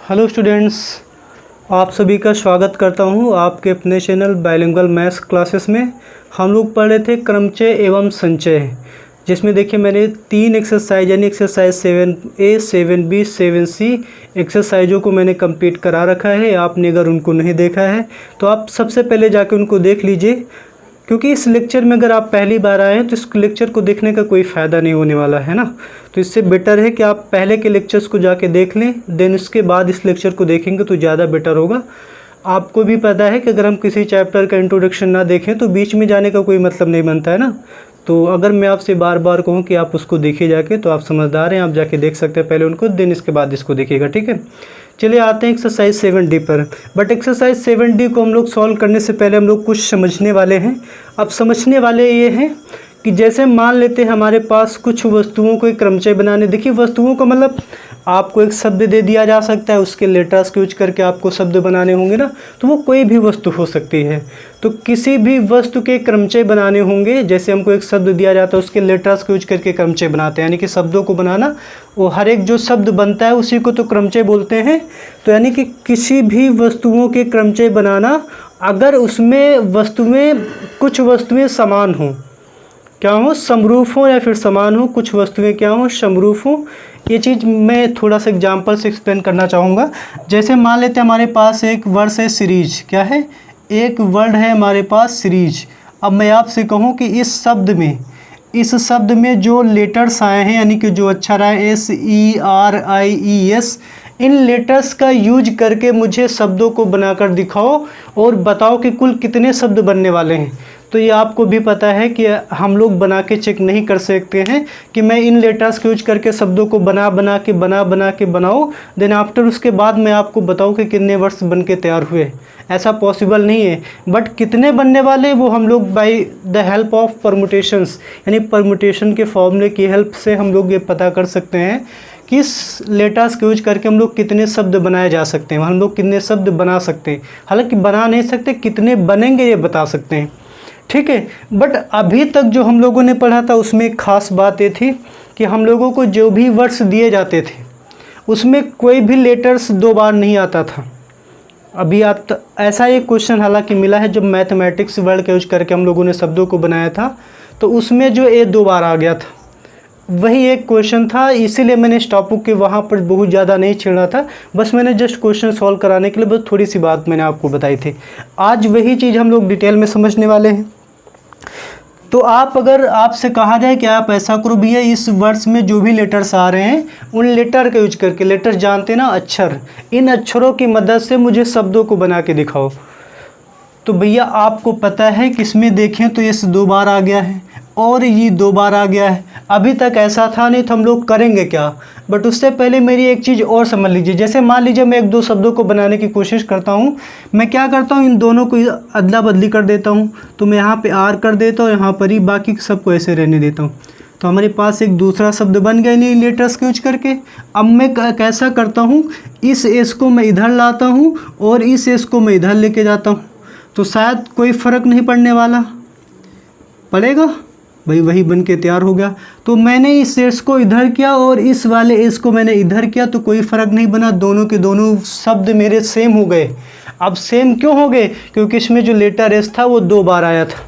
Hello students, आप सभी का स्वागत करता हूं आपके अपने चैनल बाइलिंगुअल मैथ्स क्लासेस में। हम लोग पढ़ रहे थे क्रमचय एवं संचय, जिसमें देखिए मैंने 3 एक्सरसाइज यानी एक्सरसाइज 7A 7B 7C एक्सरसाइजों को मैंने कंप्लीट करा रखा है। आपने अगर उनको नहीं देखा है तो आप सबसे पहले जाके उनको देख लीजिए, क्योंकि इस लेक्चर में अगर आप पहली बार आए हैं तो इस लेक्चर को देखने का कोई फ़ायदा नहीं होने वाला है ना। तो इससे बेटर है कि आप पहले के लेक्चर्स को जाके देख लें, देन उसके बाद इस लेक्चर को देखेंगे तो ज़्यादा बेटर होगा। आपको भी पता है कि अगर हम किसी चैप्टर का इंट्रोडक्शन ना देखें तो बीच में जाने का कोई मतलब नहीं बनता है ना। तो अगर मैं आपसे बार बार कहूँ कि आप उसको देखिए जाके, तो आप समझदार हैं, आप जाके देख सकते हैं पहले उनको, देन इसके बाद इसको देखिएगा, ठीक है। चलिए आते हैं एक्सरसाइज 7D पर। बट एक्सरसाइज 7D को हम लोग सॉल्व करने से पहले हम लोग कुछ समझने वाले हैं। अब समझने वाले ये हैं कि जैसे मान लेते हैं हमारे पास कुछ वस्तुओं को एक क्रमचय बनाने। देखिए वस्तुओं का मतलब आपको एक शब्द दे दिया जा सकता है, उसके लेटर्स को यूज करके आपको शब्द बनाने होंगे ना, तो वो कोई भी वस्तु हो सकती है। तो किसी भी वस्तु के क्रमचय बनाने होंगे, जैसे हमको एक शब्द दिया जाता है उसके लेटर्स को यूज करके क्रमचय बनाते हैं, यानी कि शब्दों को बनाना। वो हर एक जो शब्द बनता है उसी को तो क्रमचय बोलते हैं। तो यानी कि किसी भी वस्तुओं के क्रमचय बनाना, अगर उसमें वस्तुएं कुछ वस्तुएं समान हों, क्या हो, समरूप हो या फिर समान हो, कुछ वस्तुएं क्या हो, समरूप हो। ये चीज़ मैं थोड़ा सा एग्जांपल से एक्सप्लेन करना चाहूँगा। जैसे मान लेते हैं हमारे पास एक वर्ड है सीरीज, क्या है, एक वर्ड है हमारे पास सीरीज। अब मैं आपसे कहूँ कि इस शब्द में जो लेटर्स आए हैं, यानी कि जो अक्षर आए SERIES, इन लेटर्स का यूज करके मुझे शब्दों को बनाकर दिखाओ और बताओ कि कुल कितने शब्द बनने वाले हैं। तो ये आपको भी पता है कि हम लोग बना के चेक नहीं कर सकते हैं कि मैं इन लेटर्स के यूज करके शब्दों को बना बना के बनाओ, देन आफ्टर उसके बाद मैं आपको बताऊं कि कितने वर्ड्स बन के तैयार हुए। ऐसा पॉसिबल नहीं है। बट कितने बनने वाले वो हम लोग by the help of permutations, यानी परमुटेशन के फॉर्मूले की हेल्प से हम लोग ये पता कर सकते हैं कि इस लेटर्स के यूज करके हम लोग कितने शब्द बनाए जा सकते हैं, हम लोग कितने शब्द बना सकते हैं। हालांकि बना नहीं सकते, कितने बनेंगे ये बता सकते हैं, ठीक है। बट अभी तक जो हम लोगों ने पढ़ा था उसमें एक ख़ास बात ये थी कि हम लोगों को जो भी वर्ड्स दिए जाते थे उसमें कोई भी लेटर्स 2 बार नहीं आता था। अभी ऐसा एक क्वेश्चन हालांकि मिला है, जब मैथमेटिक्स वर्ड का यूज करके हम लोगों ने शब्दों को बनाया था तो उसमें जो ए 2 बार आ गया था, वही एक क्वेश्चन था। इसीलिए मैंने इस टॉपिक के वहाँ पर बहुत ज़्यादा नहीं छेड़ा था, बस मैंने जस्ट क्वेश्चन सॉल्व कराने के लिए बस थोड़ी सी बात मैंने आपको बताई थी। आज वही चीज़ हम लोग डिटेल में समझने वाले हैं। तो अगर आपसे कहा जाए कि आप ऐसा करो भैया, इस वर्ड्स में जो भी लेटर्स आ रहे हैं उन लेटर का यूज करके, लेटर्स जानते हैं ना, अक्षर, इन अक्षरों की मदद से मुझे शब्दों को बना के दिखाओ। तो भैया आपको पता है कि इसमें देखें तो ये 2 बार आ गया है और ये 2 बार आ गया है। अभी तक ऐसा था नहीं, तो हम लोग करेंगे क्या। बट उससे पहले मेरी एक चीज़ और समझ लीजिए। जैसे मान लीजिए मैं 1-2 शब्दों को बनाने की कोशिश करता हूँ, मैं क्या करता हूँ, इन दोनों को अदला बदली कर देता हूँ। तो मैं यहाँ पे R कर देता हूँ, यहाँ पर ही बाकी सबको ऐसे रहने देता हूँ। तो हमारे पास एक दूसरा शब्द बन गया इन लेटर्स के यूज करके। अब मैं कैसा करता हूँ, इस एस को मैं इधर लाता हूँ और इस एस को मैं इधर लेके जाता हूँ, तो शायद कोई फ़र्क नहीं पड़ने वाला। पड़ेगा भाई, वही बन के तैयार हो गया। तो मैंने इस एस को इधर किया और इस वाले एस को मैंने इधर किया, तो कोई फ़र्क नहीं बना, दोनों के दोनों शब्द मेरे सेम हो गए। अब सेम क्यों हो गए, क्योंकि इसमें जो लेटर एस था वो 2 बार आया था।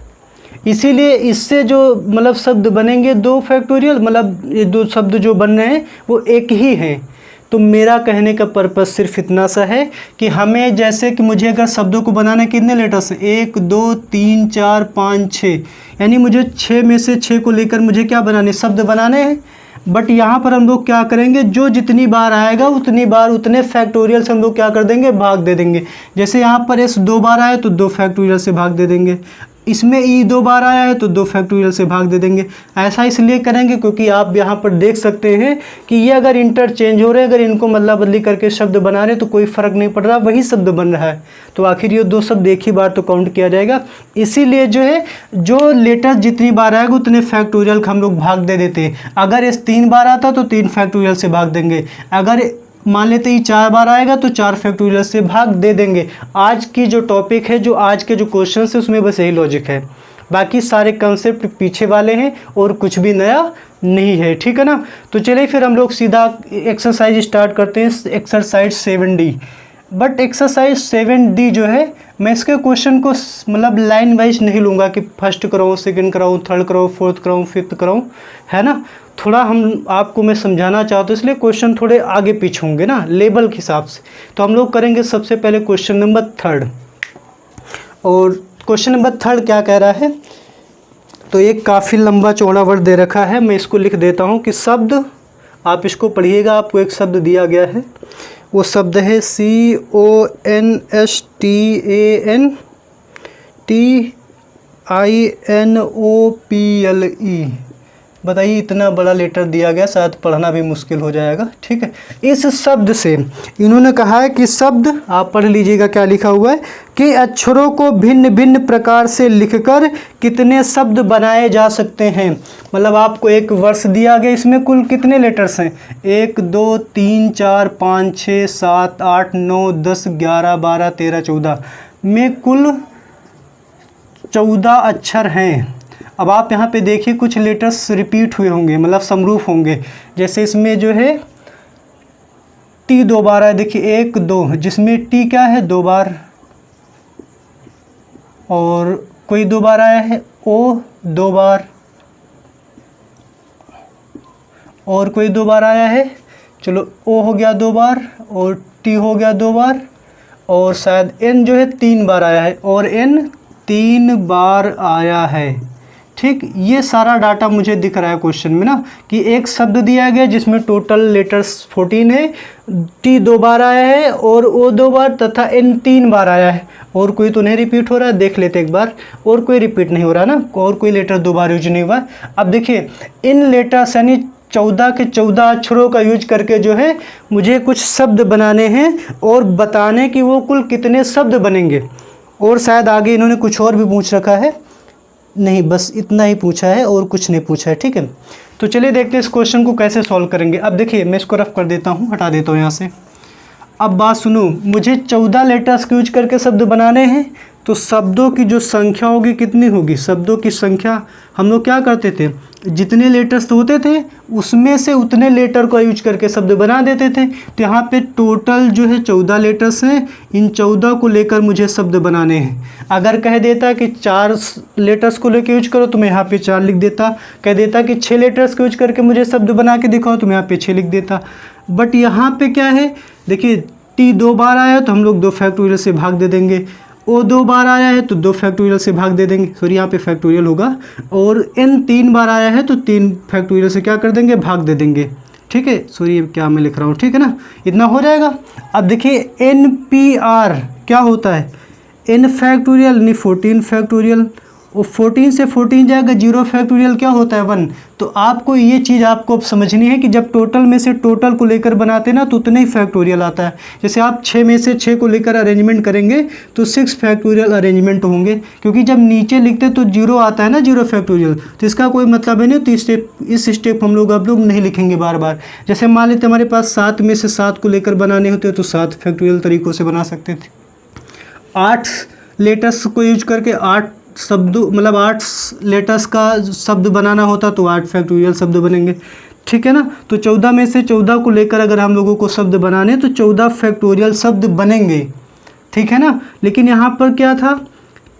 इसीलिए इससे जो मतलब शब्द बनेंगे 2 फैक्टोरियल, मतलब ये 2 शब्द जो बन रहे हैं वो एक ही हैं। तो मेरा कहने का पर्पस सिर्फ इतना सा है कि हमें, जैसे कि मुझे अगर शब्दों को बनाने कितने लेटर्स हैं, 1 2 3 4 5 6, यानी मुझे 6 में से 6 को लेकर मुझे क्या बनाने, शब्द बनाने हैं। बट यहाँ पर हम लोग क्या करेंगे, जो जितनी बार आएगा उतनी बार उतने फैक्टोरियल से हम लोग क्या कर देंगे, भाग दे देंगे। जैसे यहाँ पर एस 2 बार आए तो 2 फैक्टोरियल से भाग दे देंगे, इसमें ई 2 बार आया है तो 2 फैक्टोरियल से भाग दे देंगे। ऐसा इसलिए करेंगे क्योंकि आप यहाँ पर देख सकते हैं कि ये अगर इंटरचेंज हो रहे हैं, अगर इनको मदला बदली करके शब्द बना रहे हैं तो कोई फ़र्क नहीं पड़ रहा, वही शब्द बन रहा है। तो आखिर ये 2 शब्द एक ही बार तो काउंट किया जाएगा। इसीलिए जो है, जो लेटर जितनी बार आएगा उतने फैक्टोरियल का हम लोग भाग दे देते हैं। अगर इस 3 बार आता तो 3 फैक्टोरियल से भाग देंगे, अगर मान लेते ही 4 बार आएगा तो 4 फैक्टोरियल से भाग दे देंगे। आज की जो टॉपिक है, जो आज के जो क्वेश्चन है, उसमें बस यही लॉजिक है। बाकी सारे कंसेप्ट पीछे वाले हैं और कुछ भी नया नहीं है, ठीक है ना। तो चलिए फिर हम लोग सीधा एक्सरसाइज स्टार्ट करते हैं, exercise 7D। But exercise 7D जो है मैं इसके क्वेश्चन को मतलब लाइन वाइज नहीं लूँगा कि फर्स्ट कराऊँ, सेकंड कराऊँ, थर्ड कराऊँ, फोर्थ कराऊँ, फिफ्थ कराऊँ, है ना। थोड़ा हम आपको मैं समझाना चाहता हूँ, इसलिए क्वेश्चन थोड़े आगे पीछे होंगे ना लेवल के हिसाब से। तो हम लोग करेंगे सबसे पहले क्वेश्चन नंबर 3। और क्वेश्चन नंबर 3 क्या कह रहा है, तो एक काफ़ी लंबा चौड़ा वर्ड दे रखा है, मैं इसको लिख देता हूँ कि शब्द, आप इसको पढ़िएगा। आपको एक शब्द दिया गया है, वो शब्द है CONSTANTINOPLE। बताइए, इतना बड़ा लेटर दिया गया, शायद पढ़ना भी मुश्किल हो जाएगा, ठीक है। इस शब्द से इन्होंने कहा है कि शब्द, आप पढ़ लीजिएगा क्या लिखा हुआ है, कि अक्षरों को भिन्न भिन्न प्रकार से लिखकर कितने शब्द बनाए जा सकते हैं। मतलब आपको एक वर्ष दिया गया, इसमें कुल कितने लेटर्स हैं, 1 2 3 4 5 6 7 8 9 10 11 12 13 14 में कुल 14 अक्षर हैं। अब आप यहाँ पे देखिए कुछ लेटर्स रिपीट हुए होंगे, मतलब समरूप होंगे। जैसे इसमें जो है टी 2 बार है, देखिए 1 2, जिसमें टी क्या है 2 बार, और कोई 2 बार आया है ओ 2 बार, और कोई 2 बार आया है, चलो ओ हो गया 2 बार, और टी हो गया 2 बार, और शायद एन जो है 3 बार आया है, और एन 3 बार आया है, ठीक। ये सारा डाटा मुझे दिख रहा है क्वेश्चन में ना, कि एक शब्द दिया गया जिसमें टोटल लेटर्स 14 है, टी 2 बार आया है, और ओ 2 बार, तथा एन 3 बार आया है। और कोई तो नहीं रिपीट हो रहा है, देख लेते एक बार, और कोई रिपीट नहीं हो रहा ना, और कोई लेटर 2 बार यूज नहीं हुआ। अब देखिए इन लेटर्स यानी 14 के 14 अक्षरों का यूज करके जो है मुझे कुछ शब्द बनाने हैं, और बताने कि वो कुल कितने शब्द बनेंगे। और शायद आगे इन्होंने कुछ और भी पूछ रखा है, नहीं बस इतना ही पूछा है और कुछ नहीं पूछा है, ठीक है। तो चलिए देखते हैं इस क्वेश्चन को कैसे सॉल्व करेंगे। अब देखिए मैं इसको रफ कर देता हूँ, हटा देता हूँ यहाँ से। अब बात सुनो, मुझे 14 लेटर्स का यूज करके शब्द बनाने हैं, तो शब्दों की जो संख्या होगी कितनी होगी, शब्दों की संख्या हम लोग क्या करते थे, जितने लेटर्स होते थे उसमें से उतने लेटर को यूज करके शब्द बना देते थे। तो यहाँ पे टोटल जो है 14 लेटर्स हैं, इन 14 को लेकर मुझे शब्द बनाने हैं। अगर कह देता कि 4 लेटर्स को लेकर यूज करो तो मैं यहाँ पे 4 लिख देता, कह देता कि 6 लेटर्स को यूज करके मुझे शब्द बना के दिखाओ तो मैं यहाँ पे 6 लिख देता। बट यहाँ पे क्या है, देखिए टी 2 बार आया तो हम लोग 2 फैक्टोरियल से भाग दे देंगे, ओ 2 बार आया है तो 2 फैक्टोरियल से भाग दे देंगे, सॉरी यहाँ पे फैक्टोरियल होगा, और एन 3 बार आया है तो 3 फैक्टोरियल से क्या कर देंगे, भाग दे देंगे, ठीक है। सॉरी क्या मैं लिख रहा हूँ, ठीक है ना, इतना हो जाएगा। अब देखिए एन पी आर क्या होता है, एन फैक्टोरियल नहीं 14 फैक्टोरियल, और 14 से 14 जाएगा, 0 फैक्टोरियल क्या होता है 1। तो आपको ये चीज़ आपको अब समझनी है कि जब टोटल में से टोटल को लेकर बनाते ना तो उतने ही फैक्टोरियल आता है। जैसे आप 6 में से 6 को लेकर अरेंजमेंट करेंगे तो 6 फैक्टोरियल अरेंजमेंट होंगे, क्योंकि जब नीचे लिखते तो 0 आता है ना, 0 फैक्टोरियल, तो इसका कोई मतलब है नहीं। तो इस स्टेप हम लोग अब लोग नहीं लिखेंगे बार बार। जैसे मान लेते हमारे पास 7 में से 7 को लेकर बनाने होते तो 7 फैक्टोरियल तरीक़ों से बना सकते थे। 8 लेटर्स को यूज करके 8 शब्द, मतलब 8 लेटर्स का शब्द बनाना होता तो 8 फैक्टोरियल शब्द बनेंगे, ठीक है ना। तो 14 में से 14 को लेकर अगर हम लोगों को शब्द बनाने तो 14 फैक्टोरियल शब्द बनेंगे, ठीक है ना। लेकिन यहाँ पर क्या था,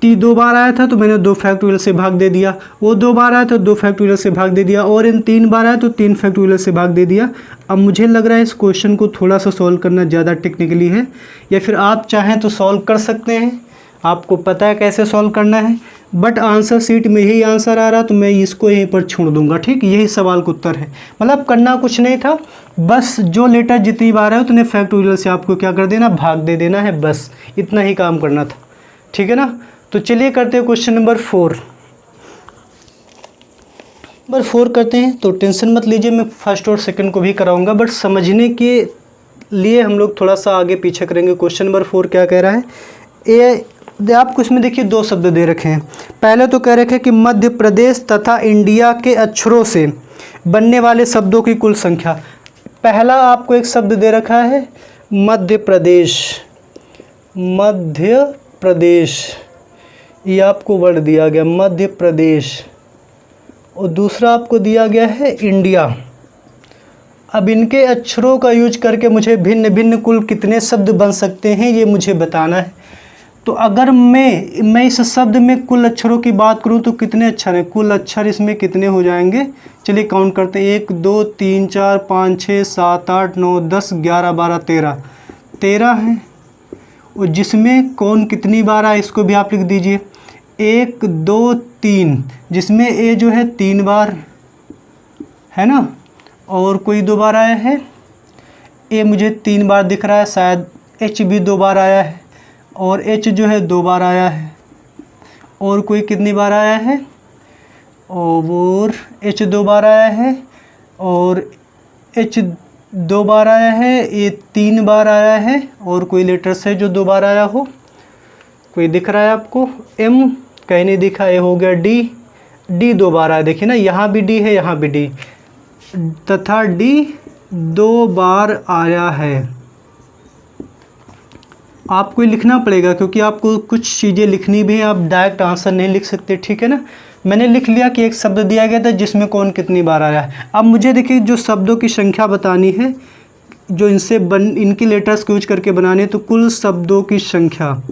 टी 2 बार आया था तो मैंने 2 फैक्टोरियल से भाग दे दिया, वो 2 बार आया तो 2 फैक्टोरियल से भाग दे दिया, और इन 3 बार आया तो 3 फैक्टोरियल से भाग दे दिया। अब मुझे लग रहा है इस क्वेश्चन को थोड़ा सा सॉल्व करना ज़्यादा टेक्निकली है, या फिर आप चाहें तो सॉल्व कर सकते हैं, आपको पता है कैसे सॉल्व करना है। बट आंसर शीट में यही आंसर आ रहा तो मैं इसको यहीं पर छोड़ दूंगा, ठीक। यही सवाल का उत्तर है, मतलब करना कुछ नहीं था, बस जो लेटर जितनी बार है उतने फैक्टोरियल से आपको क्या कर देना, भाग दे देना है, बस इतना ही काम करना था, ठीक है ना। तो चलिए करते हैं क्वेश्चन नंबर 4। नंबर 4 करते हैं। तो टेंशन मत लीजिए, मैं फर्स्ट और सेकंड को भी कराऊंगा, बट समझने के लिए हम लोग थोड़ा सा आगे पीछे करेंगे। क्वेश्चन नंबर 4 क्या कह रहा है, आपको इसमें देखिए 2 शब्द दे रखे हैं। पहले तो कह रखे हैं कि मध्य प्रदेश तथा इंडिया के अक्षरों से बनने वाले शब्दों की कुल संख्या। पहला आपको एक शब्द दे रखा है मध्य प्रदेश, मध्य प्रदेश, ये आपको वर्ड दिया गया मध्य प्रदेश, और दूसरा आपको दिया गया है इंडिया। अब इनके अक्षरों का यूज करके मुझे भिन्न भिन्न कुल कितने शब्द बन सकते हैं ये मुझे बताना है। तो अगर मैं इस शब्द में कुल अक्षरों की बात करूं तो कितने अक्षर हैं, कुल अक्षर इसमें कितने हो जाएंगे, चलिए काउंट करते हैं। 1 2 3 4 5 6 7 8 9 10 11 12 13 हैं। और जिसमें कौन कितनी बार आया इसको भी आप लिख दीजिए। 1 2 3, जिसमें ए जो है 3 बार है ना, और कोई 2 बार आया है। ए मुझे 3 बार दिख रहा है, शायद एच भी 2 बार आया है, और एच जो है 2 बार आया है। और कोई कितनी बार आया है, और एच 2 बार आया है, और एच 2 बार आया है, ए 3 बार आया है। और कोई लेटर्स है जो 2 बार आया हो, कोई दिख रहा है आपको? एम कहीं नहीं दिखा, ए हो गया डी, डी 2 बार आया, देखिए ना, यहाँ भी डी है, यहाँ भी डी, तथा डी 2 बार आया है। आपको लिखना पड़ेगा क्योंकि आपको कुछ चीज़ें लिखनी भी है, आप डायरेक्ट आंसर नहीं लिख सकते, ठीक है ना। मैंने लिख लिया कि एक शब्द दिया गया था जिसमें कौन कितनी बार आया है। अब मुझे देखिए जो शब्दों की संख्या बतानी है, जो इनकी लेटर्स को यूज करके बनाने, तो कुल शब्दों की संख्या,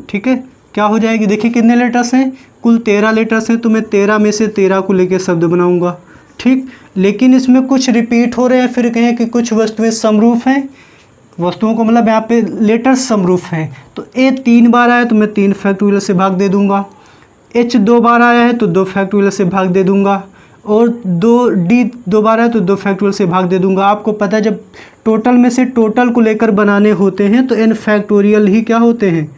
ठीक है, क्या हो जाएगी। देखिए कितने लेटर्स हैं, कुल 13 लेटर्स हैं, तो मैं 13 में से 13 को लेकर शब्द बनाऊँगा, ठीक। लेकिन इसमें कुछ रिपीट हो रहे हैं, फिर कहें कि कुछ वस्तुएँ समरूप हैं, वस्तुओं को मतलब यहाँ पे लेटर्स समरूप हैं। तो ए 3 बार आया तो मैं 3 फैक्टोरियल से भाग दे दूंगा, एच 2 बार आया है तो 2 फैक्टोरियल से भाग दे दूंगा, और डी 2 बार आया तो 2 फैक्टोरियल से भाग दे दूंगा। आपको पता है जब टोटल में से टोटल को लेकर बनाने होते हैं तो n फैक्टोरियल ही क्या होते हैं,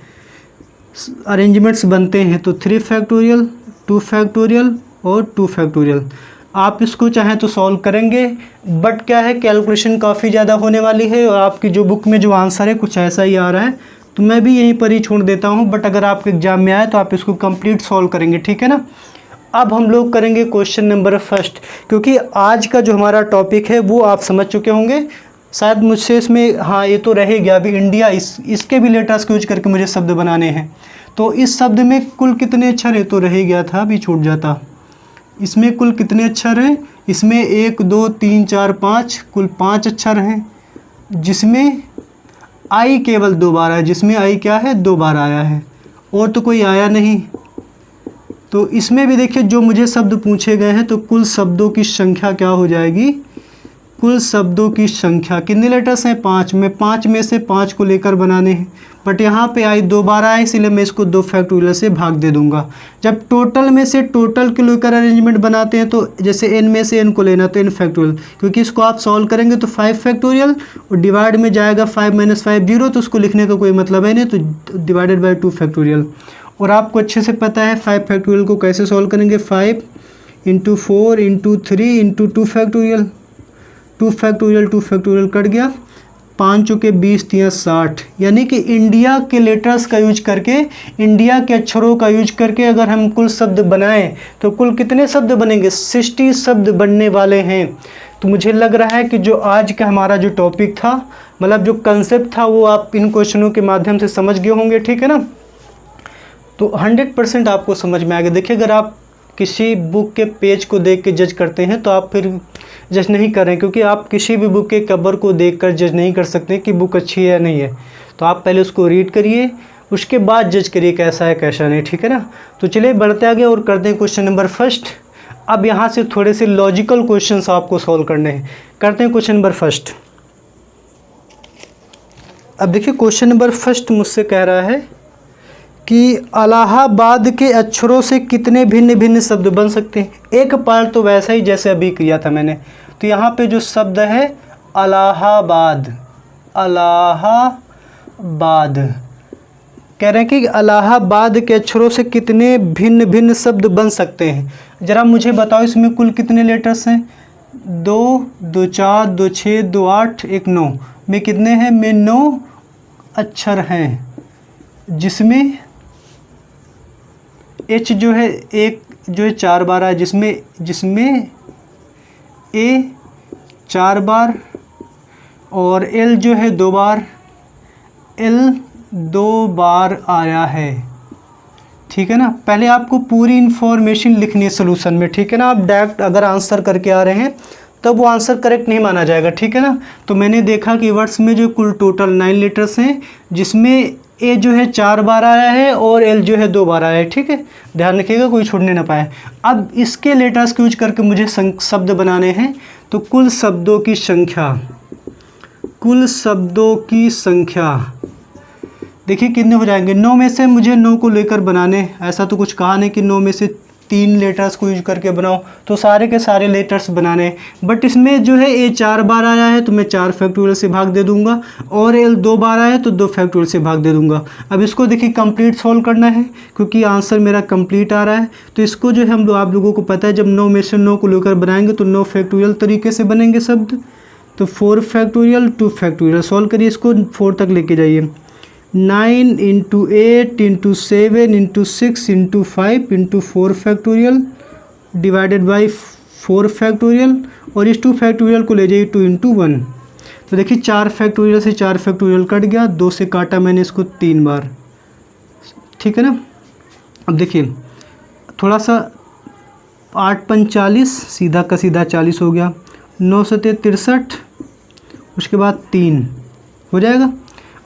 अरेंजमेंट्स बनते हैं। तो 3 फैक्टोरियल, 2 फैक्टोरियल और 2 फैक्टोरियल। आप इसको चाहें तो सॉल्व करेंगे, बट क्या है, कैलकुलेशन काफ़ी ज़्यादा होने वाली है, और आपकी जो बुक में जो आंसर है कुछ ऐसा ही आ रहा है, तो मैं भी यहीं पर ही छोड़ देता हूं। बट अगर आपके एग्जाम में आए तो आप इसको कंप्लीट सॉल्व करेंगे, ठीक है ना। अब हम लोग करेंगे क्वेश्चन नंबर फर्स्ट, क्योंकि आज का जो हमारा टॉपिक है वो आप समझ चुके होंगे शायद मुझसे इसमें, हाँ ये तो रहेगा अभी इंडिया, इसके भी लेटर्स को यूज करके मुझे शब्द बनाने हैं। तो इस शब्द में कुल कितने अक्षर है, तो रह गया था, अभी छूट जाता। इसमें कुल कितने अक्षर हैं, इसमें 1 2 3 4 5, कुल 5 अक्षर हैं, जिसमें आई केवल 2 बार आया, जिसमें आई क्या है 2 बार आया है, और तो कोई आया नहीं। तो इसमें भी देखिए जो मुझे शब्द पूछे गए हैं, तो कुल शब्दों की संख्या क्या हो जाएगी, कुल शब्दों की संख्या कितने लेटर्स हैं, 5 में 5 में से 5 को लेकर बनाने हैं। बट यहाँ पे आई 2 बार आया, इसलिए मैं इसको 2 फैक्टोरियल से भाग दे दूंगा। जब टोटल में से टोटल के लेकर अरेंजमेंट बनाते हैं तो जैसे n में से n को लेना तो n फैक्टोरियल, क्योंकि इसको आप सॉल्व करेंगे तो 5 फैक्टोरियल, और डिवाइड में जाएगा 5 - 5 0, तो उसको लिखने का कोई मतलब है नहीं, तो डिवाइडेड बाई 2 फैक्टोरियल। और आपको अच्छे से पता है 5 फैक्टोरियल को कैसे सॉल्व करेंगे, 5 × 4 × 3 × 2 फैक्टोरियल, 2 फैक्टोरियल कट गया, 5 चौके 20 × 60। यानी कि इंडिया के लेटर्स का यूज करके, इंडिया के अक्षरों का यूज करके अगर हम कुल शब्द बनाएं तो कुल कितने शब्द बनेंगे, 60 शब्द बनने वाले हैं। तो मुझे लग रहा है कि जो आज का हमारा जो टॉपिक था, मतलब जो कंसेप्ट था, वो आप इन क्वेश्चनों के माध्यम से समझ गए होंगे, ठीक है ना। तो 100% आपको समझ में आ गया। देखिए अगर आप किसी बुक के पेज को देख के जज करते हैं तो आप फिर जज नहीं करें, क्योंकि आप किसी भी बुक के कवर को देखकर जज नहीं कर सकते कि बुक अच्छी है या नहीं है। तो आप पहले उसको रीड करिए, उसके बाद जज करिए कैसा है कैसा नहीं, ठीक है ना। तो चलिए बढ़ते आगे और करते हैं क्वेश्चन नंबर फर्स्ट। अब यहाँ से थोड़े से लॉजिकल क्वेश्चंस आपको सॉल्व करने हैं। करते हैं क्वेश्चन नंबर फर्स्ट। अब देखिए क्वेश्चन नंबर फर्स्ट मुझसे कह रहा है कि इलाहाबाद के अक्षरों से कितने भिन्न भिन्न शब्द बन सकते हैं। एक पार्ट तो वैसा ही जैसे अभी किया था मैंने। तो यहाँ पे जो शब्द है इलाहाबाद, इलाहाबाद कह रहे हैं कि इलाहाबाद के अक्षरों से कितने भिन्न भिन्न शब्द बन सकते हैं। ज़रा मुझे बताओ इसमें कुल कितने लेटर्स हैं, 2 2 4 2 6 2 8 1 9 में कितने हैं, में 9 अक्षर हैं, जिसमें एच जो है एक जो है 4 बार आया, जिसमें ए 4 बार, और एल जो है 2 बार, एल 2 बार आया है, ठीक है ना। पहले आपको पूरी इन्फॉर्मेशन लिखनी है सोल्यूशन में, ठीक है ना। आप डायरेक्ट अगर आंसर करके आ रहे हैं तब वो आंसर करेक्ट नहीं माना जाएगा, ठीक है ना। तो मैंने देखा कि वर्ड्स में जो कुल टोटल 9 लेटर्स हैं, जिसमें ए जो है 4 बार आया है और एल जो है 2 बार आया है, ठीक है। ध्यान रखिएगा कोई छूटने ना पाए। अब इसके लेटर्स को यूज करके मुझे शब्द बनाने हैं। तो कुल शब्दों की संख्या, कुल शब्दों की संख्या देखिए कितने हो जाएंगे। 9 में से मुझे 9 को लेकर बनाने, ऐसा तो कुछ कहा नहीं कि 9 में से 3 लेटर्स को यूज करके बनाओ, तो सारे के सारे लेटर्स बनाने। बट इसमें जो है ए 4 बार आया है तो मैं 4 फैक्टोरियल से भाग दे दूंगा, और एल 2 बार आया है तो 2 फैक्टोरियल से भाग दे दूंगा। अब इसको देखिए कंप्लीट सॉल्व करना है, क्योंकि आंसर मेरा कंप्लीट आ रहा है। तो इसको जो है हम लोग, आप लोगों को पता है, जब 9 में से 9 को लेकर बनाएंगे तो 9 फैक्टोरियल तरीके से बनेंगे शब्द। तो 4 फैक्टोरियल 2 फैक्टोरियल सॉल्व करिए, इसको 4 तक लेके जाइए। 9 × 8 × 7 × 6 × 5 × 4 फैक्टोरियल डिवाइडेड बाई 4 फैक्टोरियल, और इस 2 फैक्टोरियल को ले जाइए 2 × 1। तो देखिए 4 फैक्टोरियल से 4 फैक्टोरियल कट गया, 2 से काटा मैंने इसको 3 बार, ठीक है ना। अब देखिए थोड़ा सा 8 × 5 = 40, सीधा का सीधा 40 हो गया। 9 × 7 = 63, उसके बाद 3 हो जाएगा।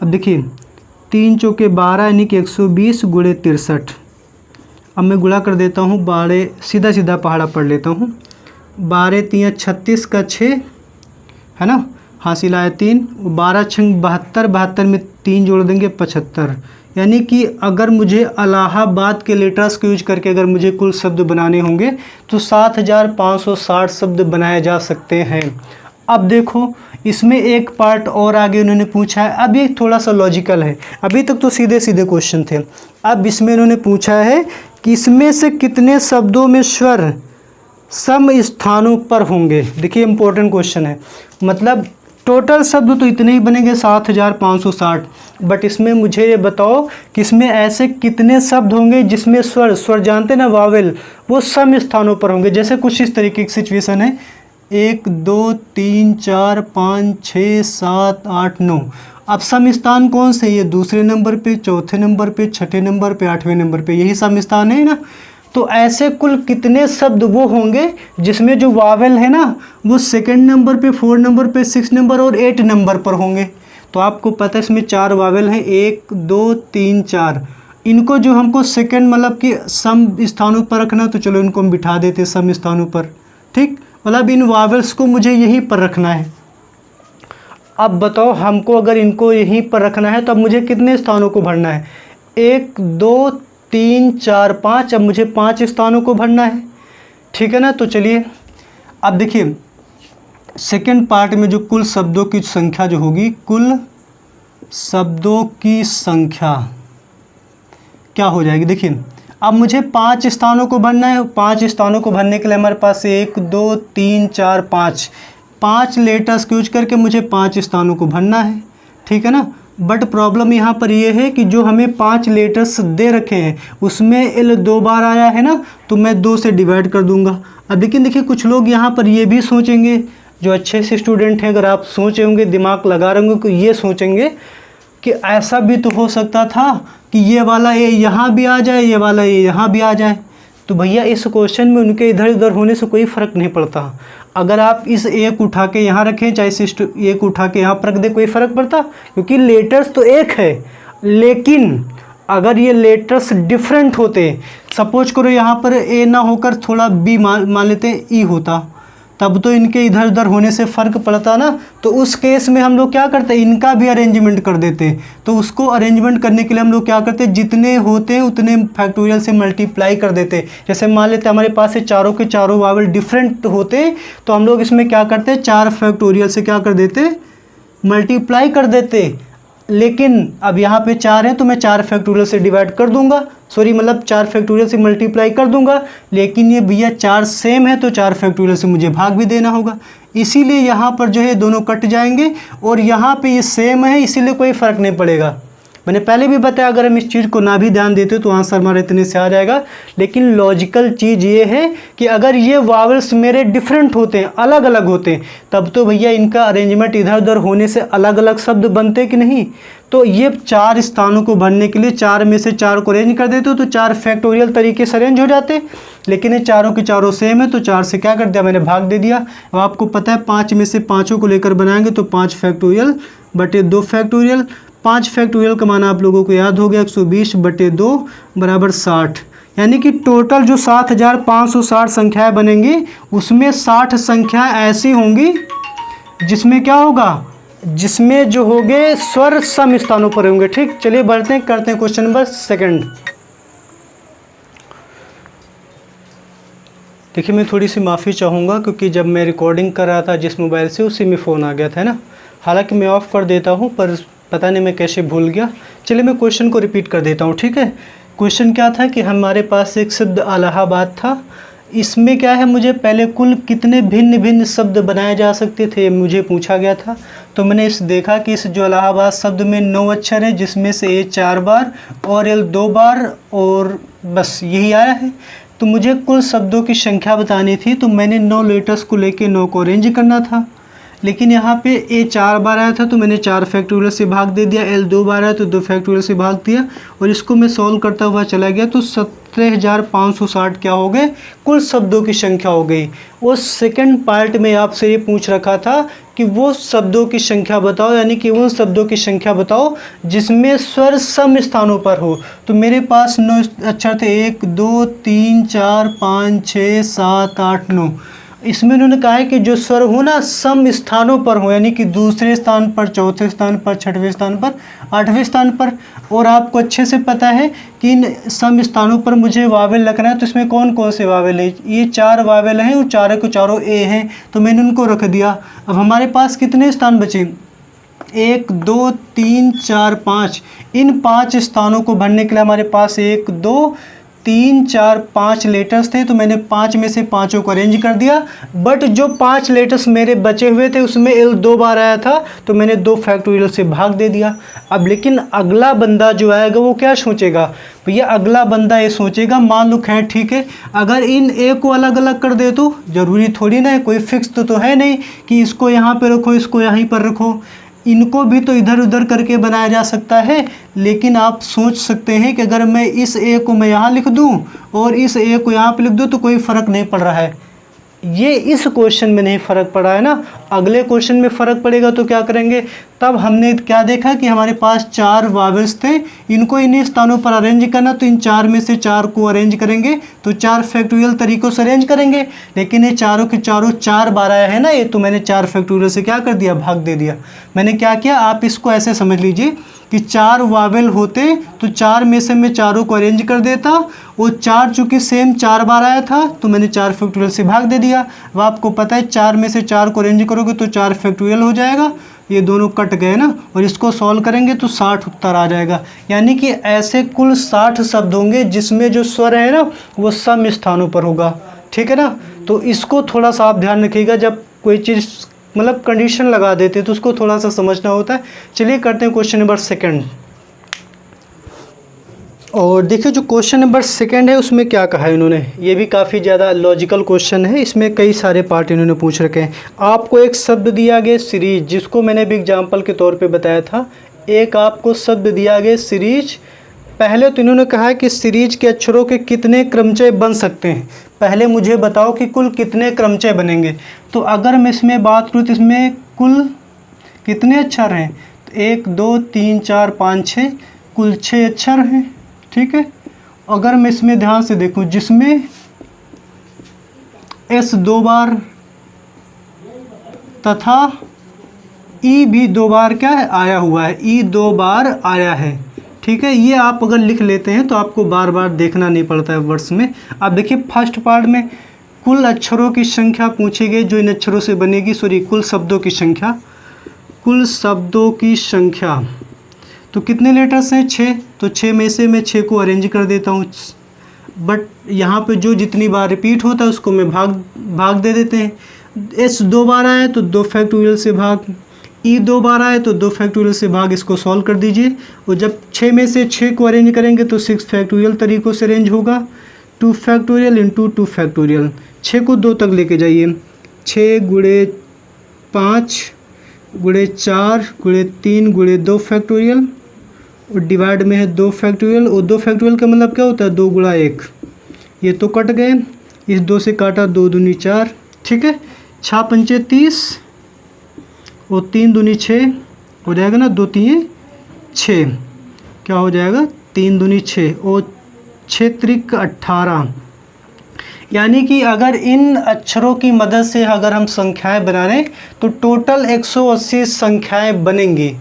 अब देखिए 3 × 4 = 12 यानी कि 120 × 63। अब मैं गुणा कर देता हूँ, 12 सीधा सीधा पहाड़ा पढ़ लेता हूँ। 12 × 3 = 36 का 6 है ना, हासिल आया 3। 12 × 6 = 72, 72 में 3 जोड़ देंगे 75। यानी कि अगर मुझे इलाहाबाद के लेटर्स को यूज करके अगर मुझे कुल शब्द बनाने होंगे तो 7560 शब्द बनाए जा सकते हैं। अब देखो इसमें एक पार्ट और आगे उन्होंने पूछा है, अब ये थोड़ा सा लॉजिकल है। अभी तक तो सीधे सीधे क्वेश्चन थे, अब इसमें इन्होंने पूछा है कि इसमें से कितने शब्दों में स्वर सम स्थानों पर होंगे। देखिए इंपॉर्टेंट क्वेश्चन है, मतलब टोटल शब्द तो इतने ही बनेंगे 7560, बट इसमें मुझे ये बताओ कि इसमें ऐसे कितने शब्द होंगे जिसमें स्वर जानते ना, वावेल, वो सम स्थानों पर होंगे। जैसे कुछ इस तरीके की सिचुएशन है, 1 2 3 4 5 6 7 8 9। अब सम स्थान कौन से? ये दूसरे नंबर पे, चौथे नंबर पे, छठे नंबर पे, 8वें नंबर पे, यही सम स्थान है ना। तो ऐसे कुल कितने शब्द वो होंगे जिसमें जो वावेल है ना वो सेकंड नंबर पे, 4 नंबर पे, 6 नंबर और 8 नंबर पर होंगे। तो आपको पता है इसमें 4 वावेल हैं, 1 2 3 4। इनको जो हमको सेकंड मतलब कि सम स्थानों पर रखना, तो चलो इनको हम बिठा देते सम स्थानों पर, ठीक। मतलब इन वावेल्स को मुझे यहीं पर रखना है। अब बताओ हमको अगर इनको यहीं पर रखना है तो अब मुझे कितने स्थानों को भरना है? 1 2 3 4 5। अब मुझे 5 स्थानों को भरना है, ठीक है ना। तो चलिए अब देखिए सेकंड पार्ट में जो कुल शब्दों की संख्या जो होगी, कुल शब्दों की संख्या क्या हो जाएगी। देखिए अब मुझे 5 स्थानों को भरना है। 5 स्थानों को भरने के लिए हमारे पास 1 2 3 4 5 लेटर्स को यूज करके मुझे 5 स्थानों को भरना है, ठीक है ना। बट प्रॉब्लम यहाँ पर ये है कि जो हमें 5 लेटर्स दे रखे हैं उसमें एल 2 बार आया है ना, तो मैं 2 से डिवाइड कर दूंगा। अब लेकिन देखिए कुछ लोग यहाँ पर ये भी सोचेंगे, जो अच्छे से स्टूडेंट हैं, अगर आप सोचे होंगे, दिमाग लगा रहे होंगे, तो ये सोचेंगे कि ऐसा भी तो हो सकता था कि ये वाला ए यहाँ भी आ जाए, ये वाला ए यहाँ भी आ जाए। तो भैया इस क्वेश्चन में उनके इधर उधर होने से कोई फ़र्क नहीं पड़ता। अगर आप इस ए को उठा के यहाँ रखें, चाहे इस ए को उठा के यहाँ पर रख दे, कोई फ़र्क पड़ता, क्योंकि लेटर्स तो एक है। लेकिन अगर ये लेटर्स डिफरेंट होते, सपोज करो यहाँ पर ए ना होकर थोड़ा बी मान लेते ई होता, तब तो इनके इधर उधर होने से फ़र्क पड़ता ना। तो उस केस में हम लोग क्या करते, इनका भी अरेंजमेंट कर देते। तो उसको अरेंजमेंट करने के लिए हम लोग क्या करते, जितने होते हैं उतने फैक्टोरियल से मल्टीप्लाई कर देते। जैसे मान लेते हमारे पास से चारों के चारों वावल डिफरेंट होते, तो हम लोग इसमें क्या करते, 4 फैक्टोरियल से क्या कर देते, मल्टीप्लाई कर देते। लेकिन अब यहाँ पे 4 हैं तो मैं 4 फैक्टोरियल से डिवाइड कर दूंगा, सॉरी मतलब 4 फैक्टोरियल से मल्टीप्लाई कर दूंगा। लेकिन ये भैया 4 सेम है तो 4 फैक्टोरियल से मुझे भाग भी देना होगा, इसीलिए यहाँ पर जो है दोनों कट जाएंगे। और यहाँ पे ये सेम है इसीलिए कोई फ़र्क नहीं पड़ेगा। मैंने पहले भी बताया, अगर हम इस चीज़ को ना भी ध्यान देते तो आंसर हमारा इतने से आ जाएगा। लेकिन लॉजिकल चीज़ ये है कि अगर ये वावल्स मेरे डिफरेंट होते हैं, अलग अलग होते हैं, तब तो भैया इनका अरेंजमेंट इधर उधर होने से अलग अलग शब्द बनते कि नहीं। तो ये 4 स्थानों को भरने के लिए 4 में से 4 को अरेंज कर देते हो तो 4 फैक्टोरियल तरीके से अरेंज हो जाते। लेकिन ये चारों के चारों सेम है तो 4 से क्या कर दिया मैंने, भाग दे दिया। अब आपको पता है 5 में से 5 को लेकर बनाएंगे तो 5 फैक्टोरियल बटे 2 फैक्टोरियल। 5 फैक्टोरियल का मान आप लोगों को याद हो गया, 120 बटे 2 बराबर 60। यानी कि टोटल जो 7560 संख्याएँ बनेंगी उसमें 60 संख्या ऐसी होंगी जिसमें क्या होगा, जिसमें जो होंगे स्वर सम स्थानों पर होंगे। ठीक, चलिए बढ़ते हैं, करते हैं क्वेश्चन नंबर 2। देखिए मैं थोड़ी सी माफ़ी चाहूँगा क्योंकि जब मैं रिकॉर्डिंग कर रहा था जिस मोबाइल से, उसी में फ़ोन आ गया था ना। हालांकि मैं ऑफ़ कर देता हूँ पर पता नहीं मैं कैसे भूल गया। चलिए मैं क्वेश्चन को रिपीट कर देता हूँ, ठीक है। क्वेश्चन क्या था कि हमारे पास एक शब्द इलाहाबाद था। इसमें क्या है, मुझे पहले कुल कितने भिन्न भिन्न शब्द बनाए जा सकते थे मुझे पूछा गया था। तो मैंने इस देखा कि इस जो इलाहाबाद शब्द में 9 अक्षर हैं, जिसमें से ए 4 बार और एल 2 बार और बस यही आया है। तो मुझे कुल शब्दों की संख्या बतानी थी, तो मैंने 9 लेटर्स को लेके 9 को अरेंज करना था। लेकिन यहाँ पे ए 4 बार आया था तो मैंने 4 फैक्टोरियल से भाग दे दिया, एल 2 बार आया तो 2 फैक्टोरियल से भाग दिया, और इसको मैं सॉल्व करता हुआ चला गया तो 17560 क्या हो गए, कुल शब्दों की संख्या हो गई। उस सेकंड पार्ट में आपसे ये पूछ रखा था कि वो शब्दों की संख्या बताओ, यानी कि उन शब्दों की संख्या बताओ जिसमें स्वर सम स्थानों पर हो। तो मेरे पास 9 अक्षर थे, 1 2 3 4 5 6 7 8 9। इसमें उन्होंने कहा है कि जो स्वर हो ना सम स्थानों पर हो, यानी कि दूसरे स्थान पर, चौथे स्थान पर, छठवें स्थान पर, 8वें स्थान पर। और आपको अच्छे से पता है कि इन सम स्थानों पर मुझे वावेल लगना है। तो इसमें कौन कौन से वावेल है, ये 4 वावेल हैं और चारों के चारों ए हैं, तो मैंने उनको रख दिया। अब हमारे पास कितने स्थान बचे, 1 2 3 4 5। इन 5 स्थानों को भरने के लिए हमारे पास 1 2 3 4 5 लेटर्स थे, तो मैंने 5 में से 5 को अरेंज कर दिया। बट जो 5 लेटर्स मेरे बचे हुए थे उसमें एल 2 बार आया था तो मैंने 2 फैक्टोरियल से भाग दे दिया। अब लेकिन अगला बंदा जो आएगा वो क्या सोचेगा भैया, अगला बंदा ये सोचेगा, मान लो खैर ठीक है, अगर इन ए को अलग अलग कर दे तो ज़रूरी थोड़ी ना है, कोई फिक्स तो है नहीं कि इसको यहाँ पर रखो इसको यहीं पर रखो। इनको भी तो इधर उधर करके बनाया जा सकता है। लेकिन आप सोच सकते हैं कि अगर मैं इस ए को मैं यहाँ लिख दूँ और इस ए को यहाँ पे लिख दूँ तो कोई फ़र्क नहीं पड़ रहा है। ये इस क्वेश्चन में नहीं फ़र्क पड़ा है ना, अगले क्वेश्चन में फ़र्क पड़ेगा तो क्या करेंगे। तब हमने क्या देखा कि हमारे पास 4 वावेल्स थे, इनको इन्हीं स्थानों पर अरेंज करना, तो इन 4 में से 4 को अरेंज करेंगे तो 4 फैक्टोरियल तरीक़ों से अरेंज करेंगे। लेकिन ये चारों के चारों 4 बार आया है ना ये, तो मैंने 4 फैक्टोरियल से क्या कर दिया, भाग दे दिया। मैंने क्या किया, आप इसको ऐसे समझ लीजिए कि 4 वावेल होते तो 4 में से मैं चारों को अरेंज कर देता, वो 4 चूँकि सेम 4 बार आया था तो मैंने 4 फैक्टोरियल से भाग दे दिया। अब आपको पता है 4 में से 4 को अरेंज करोगे तो 4 फैक्टोरियल हो जाएगा, ये दोनों कट गए ना, और इसको सॉल्व करेंगे तो 60 उत्तर आ जाएगा। यानी कि ऐसे कुल 60 शब्द होंगे जिसमें जो स्वर है ना वो सम स्थानों पर होगा, ठीक है ना। तो इसको थोड़ा सा आप ध्यान रखिएगा, जब कोई चीज़ मतलब कंडीशन लगा देते तो उसको थोड़ा सा समझना होता है। चलिए करते हैं क्वेश्चन नंबर 2। और देखिए जो क्वेश्चन नंबर 2 है उसमें क्या कहा है इन्होंने, ये भी काफ़ी ज़्यादा लॉजिकल क्वेश्चन है, इसमें कई सारे पार्ट इन्होंने पूछ रखे हैं। आपको एक शब्द दिया गया सीरीज, जिसको मैंने भी एग्जाम्पल के तौर पे बताया था। एक आपको शब्द दिया गया सीरीज, पहले तो इन्होंने कहा है कि सीरीज के अक्षरों के कितने क्रमचय बन सकते हैं, पहले मुझे बताओ कि कुल कितने क्रमचय बनेंगे। तो अगर मैं इसमें बात करूँ तो इसमें कुल कितने अक्षर हैं, तो 1 2 3 4 5 6, कुल 6 अक्षर हैं, ठीक है। अगर मैं इसमें ध्यान से देखूं जिसमें एस 2 बार तथा ई भी 2 बार क्या है आया हुआ है, ई 2 बार आया है, ठीक है। ये आप अगर लिख लेते हैं तो आपको बार बार देखना नहीं पड़ता है वर्ड्स में। अब देखिए फर्स्ट पार्ट में कुल अक्षरों की संख्या पूछी गई जो इन अक्षरों से बनेगी, सॉरी कुल शब्दों की संख्या, कुल शब्दों की संख्या। तो कितने लेटर्स हैं, 6, तो 6 में से मैं 6 को अरेंज कर देता हूँ। बट यहाँ पे जो जितनी बार रिपीट होता है उसको मैं भाग दे देते हैं। एस 2 बार आया तो 2 फैक्टोरियल से भाग, ई 2 बार आए तो 2 फैक्टोरियल से भाग, इसको सॉल्व कर दीजिए। और जब 6 में से 6 को अरेंज करेंगे तो 6 फैक्टोरियल तरीक़ों से अरेंज होगा। 2 फैक्टोरियल इंटू 2 फैक्टोरियल, 6 को 2 तक लेके जाइए। 6 गुणे 5 गुणे 4 गुणे 3 गुणे 2 फैक्टोरियल, और डिवाइड में है 2 फैक्टोरियल। और 2 फैक्टोरियल का मतलब क्या होता है? 2 गुणा 1। ये तो कट गए, इस 2 से काटा, 2 दूनी 4, ठीक है। 6 पंचे 30 और 3 दूनी 6 हो जाएगा ना, 2 3 6, क्या हो जाएगा? 3 दूनी 6 और 6 त्रिक 18। यानी कि अगर इन अक्षरों की मदद से अगर हम संख्याएं बना रहे हैं तो टोटल 180 संख्याएं बनेंगी,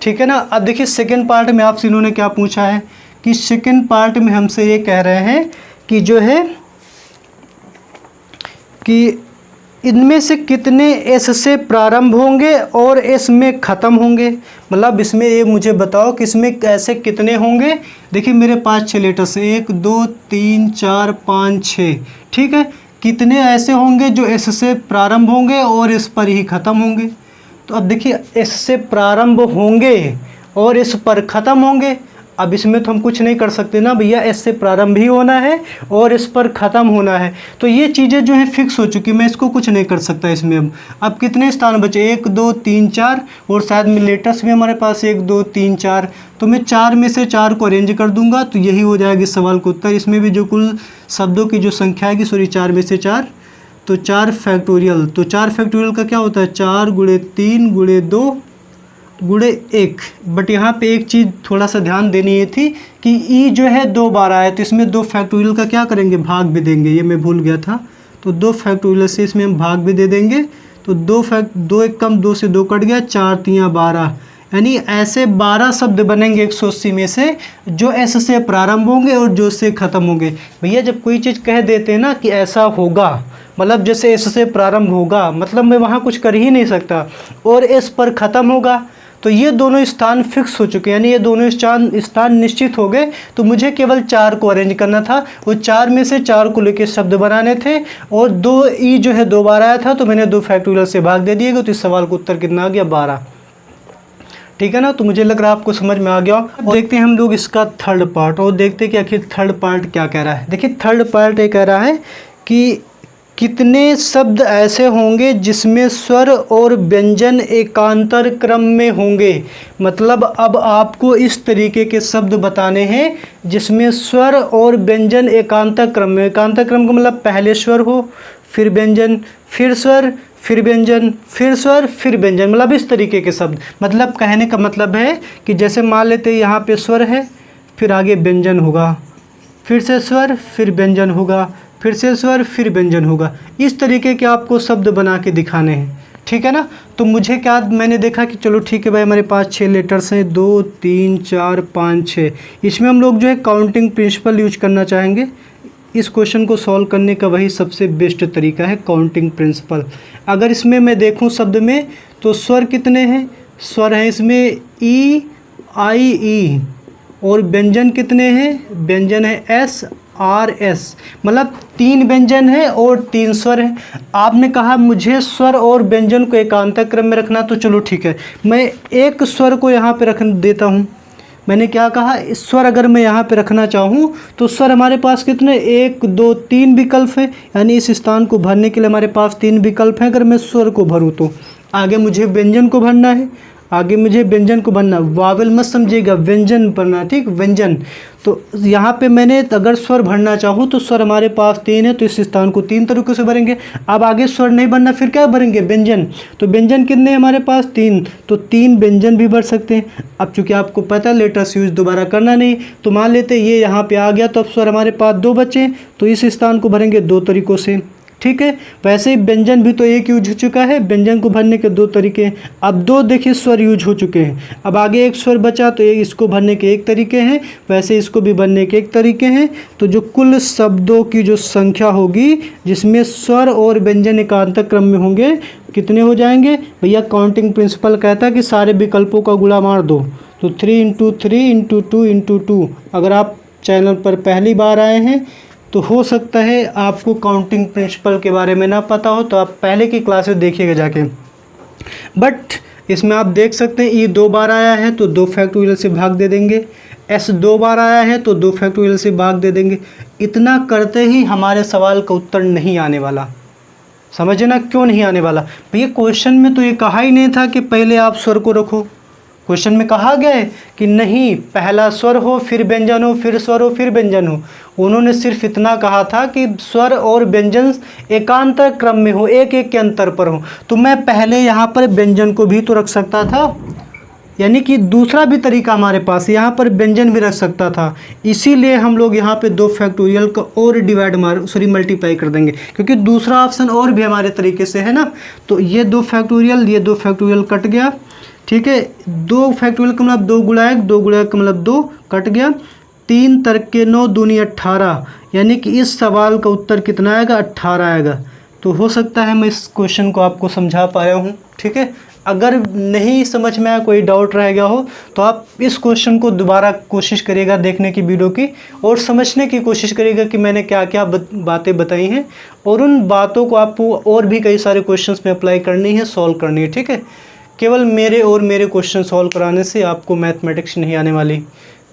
ठीक है ना। अब देखिए सेकंड पार्ट में आपसे इन्होंने क्या पूछा है कि सेकंड पार्ट में हमसे ये कह रहे हैं कि जो है कि इनमें से कितने एस से प्रारंभ होंगे और एस में ख़त्म होंगे। मतलब इसमें ये मुझे बताओ कि इसमें ऐसे कितने होंगे। देखिए मेरे पास 6 लेटर्स हैं, 1 2 3 4 5 6, ठीक है। कितने ऐसे होंगे जो एस से प्रारंभ होंगे और इस पर ही ख़त्म होंगे। तो अब देखिए एस से प्रारंभ होंगे और इस पर ख़त्म होंगे। अब इसमें तो हम कुछ नहीं कर सकते ना भैया, एस से प्रारंभ ही होना है और इस पर ख़त्म होना है। तो ये चीज़ें जो है फिक्स हो चुकी, मैं इसको कुछ नहीं कर सकता इसमें। अब कितने स्थान बचे? 1 2 3 4, और शायद में लेटर्स भी हमारे पास 1 2 3 4। तो मैं 4 में से 4 को अरेंज कर दूंगा तो यही हो जाएगी सवाल का उत्तर। इसमें भी जो कुल शब्दों की जो संख्या आएगी, सॉरी 4 में से 4, तो 4 फैक्टोरियल। तो 4 फैक्टोरियल का क्या होता है? 4 गुणे 3 गुणे 2 गुणे 1। बट यहाँ पे एक चीज़ थोड़ा सा ध्यान देनी ये थी कि ई जो है 2 बार आया तो इसमें 2 फैक्टोरियल का क्या करेंगे? भाग भी देंगे, ये मैं भूल गया था। तो 2 फैक्टोरियल से इसमें हम भाग भी दे देंगे। तो 2 एक कम, 2 से 2 कट गया, 4 3 12। यानी ऐसे 12 शब्द बनेंगे 180 में से जो एस से प्रारंभ होंगे और जो से ख़त्म होंगे। भैया जब कोई चीज़ कह देते हैं ना कि ऐसा होगा, मतलब जैसे एस से प्रारंभ होगा, मतलब मैं वहाँ कुछ कर ही नहीं सकता, और एस पर ख़त्म होगा, तो ये दोनों स्थान फिक्स हो चुके हैं, यानी ये दोनों स्थान निश्चित हो गए। तो मुझे केवल 4 को अरेंज करना था, वो 4 में से 4 को लेकर शब्द बनाने थे। और 2 ई जो है 2 बार आया था तो मैंने 2 फैक्टोरियल से भाग दे दिएगा। तो इस सवाल का उत्तर कितना आ गया? 12, ठीक है ना। तो मुझे लग रहा है आपको समझ में आ गया। और देखते हैं हम लोग इसका थर्ड पार्ट, और देखते हैं कि आखिर थर्ड पार्ट क्या कह रहा है। देखिए थर्ड पार्ट ये कह रहा है कि कितने शब्द ऐसे होंगे जिसमें स्वर और व्यंजन एकांतर क्रम में होंगे। मतलब अब आपको इस तरीके के शब्द बताने हैं जिसमें स्वर और व्यंजन एकांतर क्रम में। एकांतर क्रम का मतलब पहले स्वर हो, फिर व्यंजन, फिर स्वर, फिर व्यंजन, फिर स्वर, फिर व्यंजन, मतलब इस तरीके के शब्द। मतलब कहने का मतलब है कि जैसे मान लेते हैं यहाँ पे स्वर है, फिर आगे व्यंजन होगा, फिर से स्वर, फिर व्यंजन होगा, फिर से स्वर, फिर व्यंजन होगा। इस तरीके के आपको शब्द बना के दिखाने हैं, ठीक है ना। तो मुझे क्या, मैंने देखा कि चलो ठीक है भाई, हमारे पास 6 लेटर्स हैं, 2 3 4 5 6। इसमें हम लोग जो है काउंटिंग प्रिंसिपल यूज करना चाहेंगे। इस क्वेश्चन को सॉल्व करने का वही सबसे बेस्ट तरीका है, काउंटिंग प्रिंसिपल। अगर इसमें मैं देखूं शब्द में तो स्वर कितने हैं? स्वर हैं इसमें ई आई ई। और व्यंजन कितने हैं? व्यंजन है एस आर एस, मतलब 3 व्यंजन है और 3 स्वर है। आपने कहा मुझे स्वर और व्यंजन को एकांतर क्रम में रखना, तो चलो ठीक है, मैं एक स्वर को यहाँ पे रख देता हूँ। मैंने क्या कहा? स्वर अगर मैं यहाँ पे रखना चाहूँ तो स्वर हमारे पास कितने? 1 2 3 विकल्प है, यानी इस स्थान को भरने के लिए हमारे पास 3 विकल्प हैं। अगर मैं स्वर को भरूँ तो आगे मुझे व्यंजन को भरना है, आगे मुझे व्यंजन को भरना, वावल मत समझिएगा, व्यंजन भरना, ठीक, व्यंजन। तो यहाँ पे मैंने अगर स्वर भरना चाहूँ तो स्वर हमारे पास 3 है, तो इस स्थान को 3 तरीक़ों से भरेंगे। अब आगे स्वर नहीं भरना, फिर क्या भरेंगे? व्यंजन। तो व्यंजन कितने हमारे पास? 3, तो 3 व्यंजन भी भर सकते हैं। अब चूँकि आपको पता है लेटर्स यूज दोबारा करना नहीं, तो मान लेते ये यहाँ पे आ गया, तो अब स्वर हमारे पास 2 बचे, तो इस स्थान को भरेंगे 2 तरीक़ों से, ठीक है। वैसे ही व्यंजन भी तो एक यूज हो चुका है, व्यंजन को भरने के 2 तरीके हैं। अब 2 देखिए स्वर यूज हो चुके हैं, अब आगे एक स्वर बचा, तो इसको भरने के 1 तरीके हैं, वैसे इसको भी भरने के 1 तरीके हैं। तो जो कुल शब्दों की जो संख्या होगी जिसमें स्वर और व्यंजन एकांतर क्रम में होंगे, कितने हो जाएंगे भैया? काउंटिंग प्रिंसिपल कहता है कि सारे विकल्पों का गुणा मार दो, तो 3 × 3 × 2 × 2। अगर आप चैनल पर पहली बार आए हैं तो हो सकता है आपको काउंटिंग प्रिंसिपल के बारे में ना पता हो, तो आप पहले की क्लासेस देखिएगा जाके। बट इसमें आप देख सकते हैं ई 2 बार आया है तो 2 फैक्टोरियल से भाग दे देंगे, एस 2 बार आया है तो 2 फैक्टोरियल से भाग दे देंगे। इतना करते ही हमारे सवाल का उत्तर नहीं आने वाला। समझे ना क्यों नहीं आने वाला? भैया क्वेश्चन में तो ये कहा ही नहीं था कि पहले आप स्वर को रखो। क्वेश्चन में कहा गया है कि नहीं, पहला स्वर हो फिर व्यंजन हो, फिर स्वर हो फिर व्यंजन हो। उन्होंने सिर्फ इतना कहा था कि स्वर और व्यंजन एकांतर क्रम में हो, एक एक के अंतर पर हो। तो मैं पहले यहाँ पर व्यंजन को भी तो रख सकता था, यानी कि दूसरा भी तरीका हमारे पास, यहाँ पर व्यंजन भी रख सकता था। इसीलिए हम लोग यहाँ पे 2 फैक्टोरियल का और मल्टीप्लाई कर देंगे, क्योंकि दूसरा ऑप्शन और भी हमारे तरीके से है ना। तो ये 2 फैक्टोरियल, ये 2 फैक्टोरियल कट गया, ठीक है। 2 फैक्टोरियल का मतलब 2 गुणा 1, 2 गुणा 1 का मतलब 2 कट गया। 3 तर्क के 9 दूनी 18, यानी कि इस सवाल का उत्तर कितना आएगा? 18 आएगा। तो हो सकता है मैं इस क्वेश्चन को आपको समझा पाया हूँ, ठीक है। अगर नहीं समझ में आया, कोई डाउट रह गया हो, तो आप इस क्वेश्चन को दोबारा कोशिश करिएगा देखने की वीडियो की, और समझने की कोशिश करिएगा कि मैंने क्या क्या बातें बताई हैं, और उन बातों को आपको और भी कई सारे क्वेश्चंस में अप्लाई करनी है, सॉल्व करनी है, ठीक है। केवल मेरे क्वेश्चन सॉल्व कराने से आपको मैथमेटिक्स नहीं आने वाली।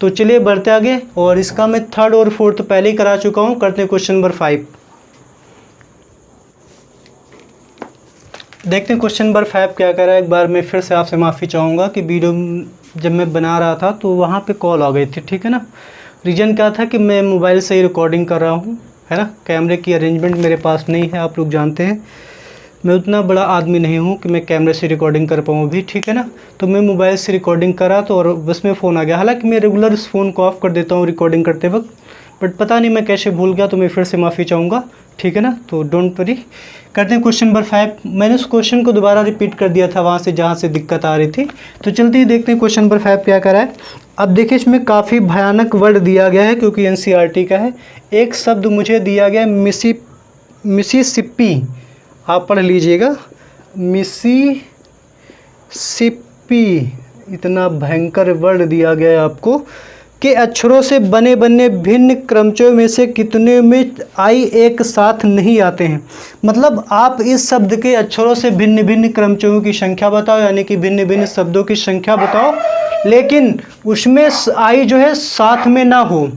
तो चलिए बढ़ते आगे, और इसका मैं 3rd और 4th पहले ही करा चुका हूँ। करते हैं क्वेश्चन नंबर 5। देखते हैं क्वेश्चन नंबर 5 क्या कह रहा है। एक बार मैं फिर से आपसे माफ़ी चाहूँगा कि वीडियो जब मैं बना रहा था तो वहाँ पे कॉल आ गई थी, ठीक है ना। रीज़न क्या था कि मैं मोबाइल से ही रिकॉर्डिंग कर रहा हूँ, है ना। कैमरे की अरेंजमेंट मेरे पास नहीं है, आप लोग जानते हैं मैं उतना बड़ा आदमी नहीं हूँ कि मैं कैमरे से रिकॉर्डिंग कर पाऊँ अभी, ठीक है ना। तो मैं मोबाइल से रिकॉर्डिंग करा तो और बस में फ़ोन आ गया। हालांकि मैं रेगुलर इस फ़ोन को ऑफ़ कर देता हूँ रिकॉर्डिंग करते वक्त, बट पता नहीं मैं कैसे भूल गया, तो मैं फिर से माफ़ी चाहूँगा, ठीक है ना। तो डोंट वरी। करते हैं क्वेश्चन नंबर 5। मैंने उस क्वेश्चन को दोबारा रिपीट कर दिया था वहाँ से जहाँ से दिक्कत आ रही थी। तो चलते ही देखते हैं क्वेश्चन नंबर 5 क्या कर रहा है। अब देखिए इसमें काफ़ी भयानक वर्ड दिया गया है, क्योंकि NCERT का है। एक शब्द मुझे दिया गया मिसिसिपी, आप पढ़ लीजिएगा, मिसिसिपी। इतना भयंकर वर्ड दिया गया है आपको के अक्षरों से बने भिन्न क्रमचयों में से कितने में आई एक साथ नहीं आते हैं। मतलब आप इस शब्द के अक्षरों से भिन्न भिन्न क्रमचयों की संख्या बताओ, यानी कि भिन्न भिन्न शब्दों की संख्या बताओ, लेकिन उसमें आई जो है साथ में ना हो।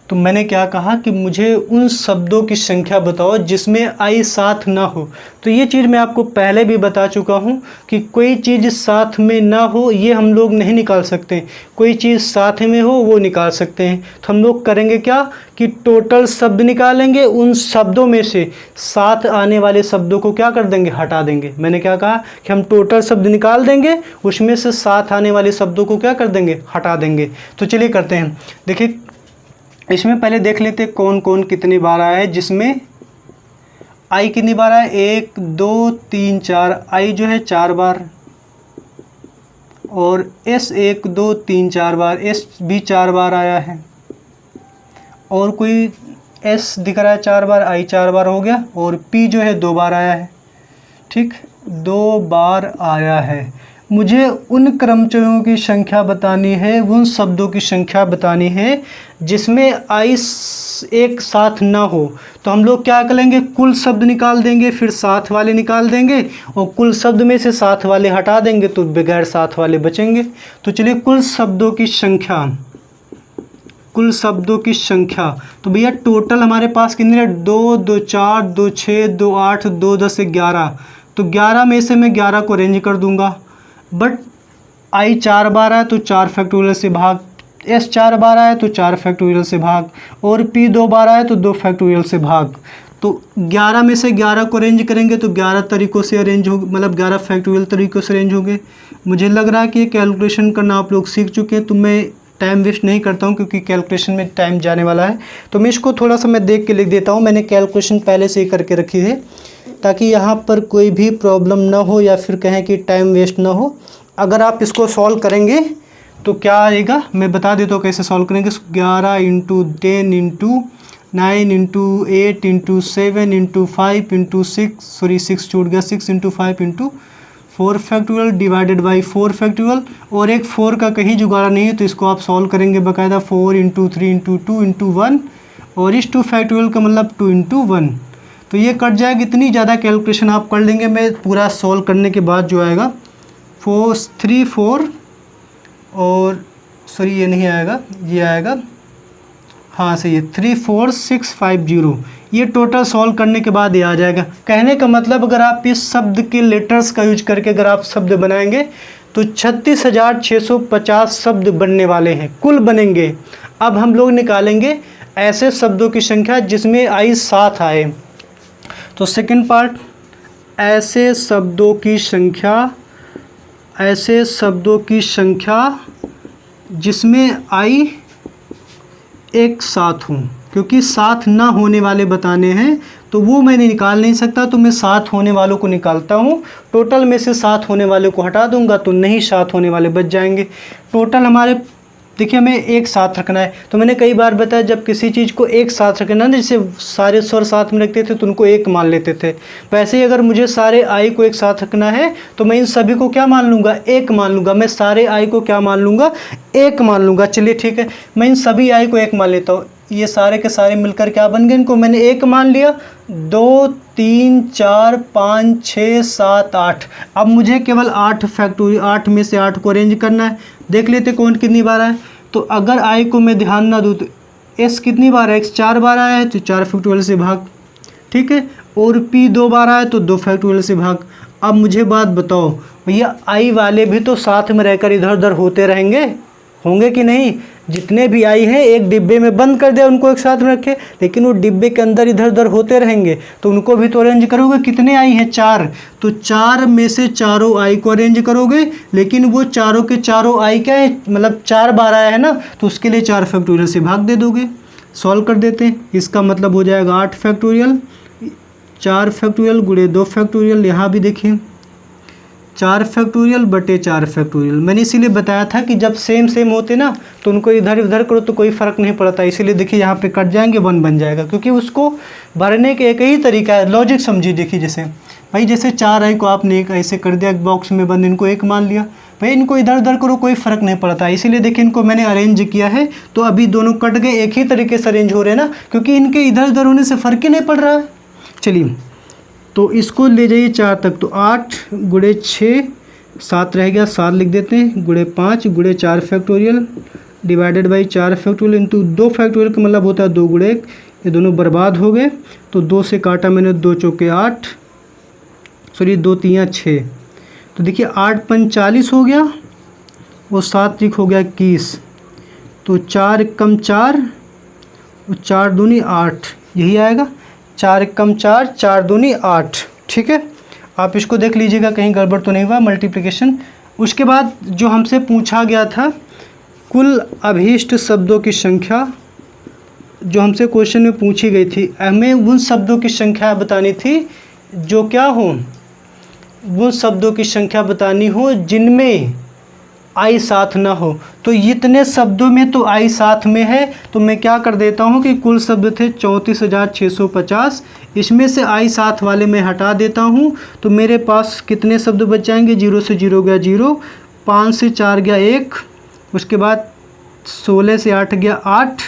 तो मैंने क्या कहा कि मुझे उन शब्दों की संख्या बताओ जिसमें आई साथ ना हो। तो ये चीज़ मैं आपको पहले भी बता चुका हूँ कि कोई चीज़ साथ में ना हो ये हम लोग नहीं निकाल सकते, कोई चीज़ साथ में हो वो निकाल सकते हैं। तो हम लोग करेंगे क्या कि टोटल शब्द निकालेंगे, उन शब्दों में से साथ आने वाले शब्दों को क्या कर देंगे, हटा देंगे। मैंने क्या कहा कि हम टोटल शब्द निकाल देंगे, उसमें से साथ आने वाले शब्दों को क्या कर देंगे, हटा देंगे। तो चलिए करते हैं। देखिए इसमें पहले देख लेते हैं कौन कौन कितनी बार आया है। जिसमें आई कितनी बार आया, 1 2 3 4, आई जो है 4 बार, और एस 1 2 3 4 बार, एस भी 4 बार आया है, और कोई एस दिख रहा है 4 बार, आई 4 बार हो गया, और पी जो है 2 बार आया है, ठीक 2 बार आया है। मुझे उन क्रमचयों की संख्या बतानी है, उन शब्दों की संख्या बतानी है जिसमें आई एक साथ ना हो। तो हम लोग क्या करेंगे, कुल शब्द निकाल देंगे, फिर साथ वाले निकाल देंगे, और कुल शब्द में से साथ वाले हटा देंगे तो बगैर साथ वाले बचेंगे। तो चलिए कुल शब्दों की संख्या, कुल शब्दों की संख्या। तो भैया टोटल हमारे पास कितने हैं, 2 2 4 2 6 2 8 2 10 11। तो 11 में से मैं 11 को अरेंज कर दूंगा, बट आई 4 बार आया तो 4 फैक्टोरियल से भाग, एस 4 बार आया तो 4 फैक्टोरियल से भाग, और पी 2 बार आया तो 2 फैक्टोरियल से भाग। तो 11 में से 11 को अरेंज करेंगे तो 11 तरीक़ों से अरेंज हो, मतलब 11 फैक्टोरियल तरीक़ों से अरेंज होंगे। मुझे लग रहा है कि ये कैलकुलेशन करना आप लोग सीख चुके हैं, तो मैं टाइम वेस्ट नहीं करता हूँ क्योंकि कैलकुलेशन में टाइम जाने वाला है। तो मैं इसको थोड़ा सा मैं देख के लिख देता हूँ। मैंने कैलकुलेशन पहले से ही करके रखी है ताकि यहाँ पर कोई भी प्रॉब्लम ना हो या फिर कहें कि टाइम वेस्ट ना हो। अगर आप इसको सॉल्व करेंगे तो क्या आएगा मैं बता देता हूँ कैसे सॉल्व करेंगे। 11 × 10 × 9 into 8 into 7 into 5 into 6, sorry 6 छूट गया, 6 into 5 into 4 factorial divided by 4 factorial. और एक 4 का कहीं जुगाड़ नहीं है तो इसको आप सॉल्व करेंगे बाकायदा। 4 इंटू 3 इंटू 2 इंटू 1, और इस 2 फैक्टोरियल का मतलब 2 इंटू 1, तो ये कट जाएगा। इतनी ज़्यादा कैलकुलेशन आप कर लेंगे, मैं पूरा सॉल्व करने के बाद जो आएगा 4 3 4 और सॉरी ये नहीं आएगा, ये आएगा, हाँ सही है, 34650। ये टोटल सॉल्व करने के बाद ये आ जाएगा। कहने का मतलब अगर आप इस शब्द के लेटर्स का यूज करके अगर आप शब्द बनाएंगे तो 36,650 शब्द बनने वाले हैं, कुल बनेंगे। अब हम लोग निकालेंगे ऐसे शब्दों की संख्या जिसमें आई 7 आए। तो सेकंड पार्ट, ऐसे शब्दों की संख्या जिसमें आई एक साथ हूँ, क्योंकि साथ ना होने वाले बताने हैं तो वो मैं निकाल नहीं सकता, तो मैं साथ होने वालों को निकालता हूँ। टोटल में से साथ होने वाले को हटा दूंगा तो नहीं साथ होने वाले बच जाएंगे। टोटल हमारे देखिए हमें एक साथ रखना है, तो मैंने कई बार बताया जब किसी चीज़ को एक साथ रखना ना, जैसे सारे स्वर साथ में रखते थे तो उनको एक मान लेते थे, वैसे ही अगर मुझे सारे आई को एक साथ रखना है तो मैं इन सभी को क्या मान लूँगा, एक मान लूँगा। मैं सारे आई को क्या मान लूँगा, एक मान लूँगा। चलिए ठीक है, मैं इन सभी आई को एक मान लेता हूँ। ये सारे के सारे मिलकर क्या बन गए, इनको मैंने एक मान लिया। 2 3 4 5 6 7 8। अब मुझे केवल 8 फैक्टोरियल, 8 में से 8 को अरेंज करना है। देख लेते कौन कितनी बार आए। तो अगर आई को मैं ध्यान ना दूँ तो एस कितनी बार है, एक्स 4 बार आया है तो 4 फैक्टोरियल से भाग, ठीक है। और पी 2 बार आया तो 2 फैक्टोरियल से भाग। अब मुझे बात बताओ भैया, आई वाले भी तो साथ में रहकर इधर उधर होते रहेंगे, होंगे कि नहीं। जितने भी आई हैं एक डिब्बे में बंद कर दिया, उनको एक साथ में रखे, लेकिन वो डिब्बे के अंदर इधर उधर होते रहेंगे, तो उनको भी तो अरेंज करोगे। कितने आई हैं, 4, तो 4 में से चारों आई को अरेंज करोगे, लेकिन वो चारों के चारों आई क्या है, मतलब 4 बार आया है ना, तो उसके लिए 4 फैक्टोरियल से भाग दे दोगे। सॉल्व कर देते हैं, इसका मतलब हो जाएगा 8 फैक्टोरियल, 4 फैक्टोरियल गुणे 2 फैक्टोरियल। यहाँ भी देखिए 4 फैक्टोरियल बटे 4 फैक्टोरियल। मैंने इसीलिए बताया था कि जब सेम होते ना तो उनको इधर उधर करो तो कोई फ़र्क नहीं पड़ता। इसीलिए देखिए यहाँ पे कट जाएंगे, 1 बन जाएगा, क्योंकि उसको भरने के एक ही तरीका है। लॉजिक समझिए, देखिए जैसे भाई जैसे 4 आई को आपने एक ऐसे कर दिया बॉक्स में बंद, इनको एक मान लिया, भाई इनको इधर उधर करो कोई फ़र्क नहीं पड़ता। इसीलिए देखिए इनको मैंने अरेंज किया है, तो अभी दोनों कट गए, एक ही तरीके से अरेंज हो रहे हैं ना, क्योंकि इनके इधर उधर होने से फ़र्क ही नहीं पड़ रहा है। चलिए तो इसको ले जाइए 4 तक, तो 8 गुणे 6 7 रह गया, 7 लिख देते हैं, गुणे 5 गुणे 4 factorial divided by 4 factorial into 2 factorial का मतलब होता है 2 गुणे 1। ये दोनों बर्बाद हो गए, तो 2 से काटा मैंने, 2 चौके 8, सॉरी 2 3 6, तो देखिए 8 5 40 हो गया, और 7 3 हो गया 21, तो 4 कम 4 और 4 दूनी 8, यही आएगा। 4 कम 4, 4 दूनी 8, ठीक है। आप इसको देख लीजिएगा कहीं गड़बड़ तो नहीं हुआ मल्टीप्लिकेशन। उसके बाद जो हमसे पूछा गया था कुल अभीष्ट शब्दों की संख्या, जो हमसे क्वेश्चन में पूछी गई थी, हमें उन शब्दों की संख्या बतानी थी जो क्या हो, उन शब्दों की संख्या बतानी हो जिनमें आई साथ ना हो। तो इतने शब्दों में तो आई साथ में है, तो मैं क्या कर देता हूँ कि कुल शब्द थे 34,650, इसमें से आई साथ वाले मैं हटा देता हूँ, तो मेरे पास कितने शब्द बच जाएंगे। 0 से 0 गया 0, 5 से 4 गया 1, उसके बाद 16 से 8 गया 8,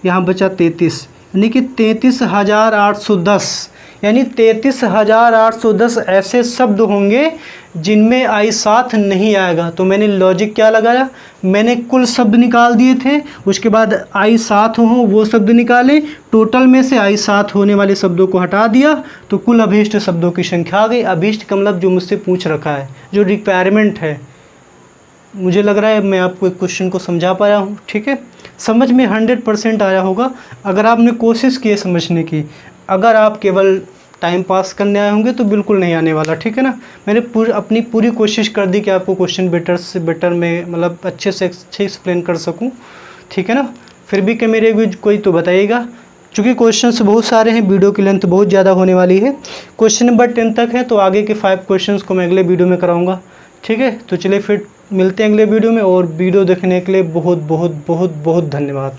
यहाँ बचा 33, यानी कि 33,810, यानी 33,810 ऐसे शब्द होंगे जिनमें आई साथ नहीं आएगा। तो मैंने लॉजिक क्या लगाया, मैंने कुल शब्द निकाल दिए थे, उसके बाद आई साथ हो वो शब्द निकाले, टोटल में से आई साथ होने वाले शब्दों को हटा दिया, तो कुल अभीष्ट शब्दों की संख्या आ गई। अभीष्ट का मतलब जो मुझसे पूछ रखा है, जो रिक्वायरमेंट है। मुझे लग रहा है मैं आपको एक क्वेश्चन को समझा पाया हूँ, ठीक है। समझ में 100% आया होगा अगर आपने कोशिश की है समझने की। अगर आप केवल टाइम पास करने आए होंगे तो बिल्कुल नहीं आने वाला, ठीक है ना। मैंने अपनी पूरी कोशिश कर दी कि आपको क्वेश्चन बेटर से बेटर में मतलब अच्छे से अच्छे एक्सप्लेन कर सकूं, ठीक है ना। फिर भी कि मेरे भी कोई तो बताइएगा, चूँकि क्वेश्चंस बहुत सारे हैं, वीडियो की लेंथ बहुत ज़्यादा होने वाली है। क्वेश्चन नंबर 10 तक है, तो आगे के 5 क्वेश्चंस को मैं अगले वीडियो में कराऊँगा, ठीक है। तो चलिए फिर मिलते हैं अगले वीडियो में, और वीडियो देखने के लिए बहुत बहुत बहुत बहुत धन्यवाद।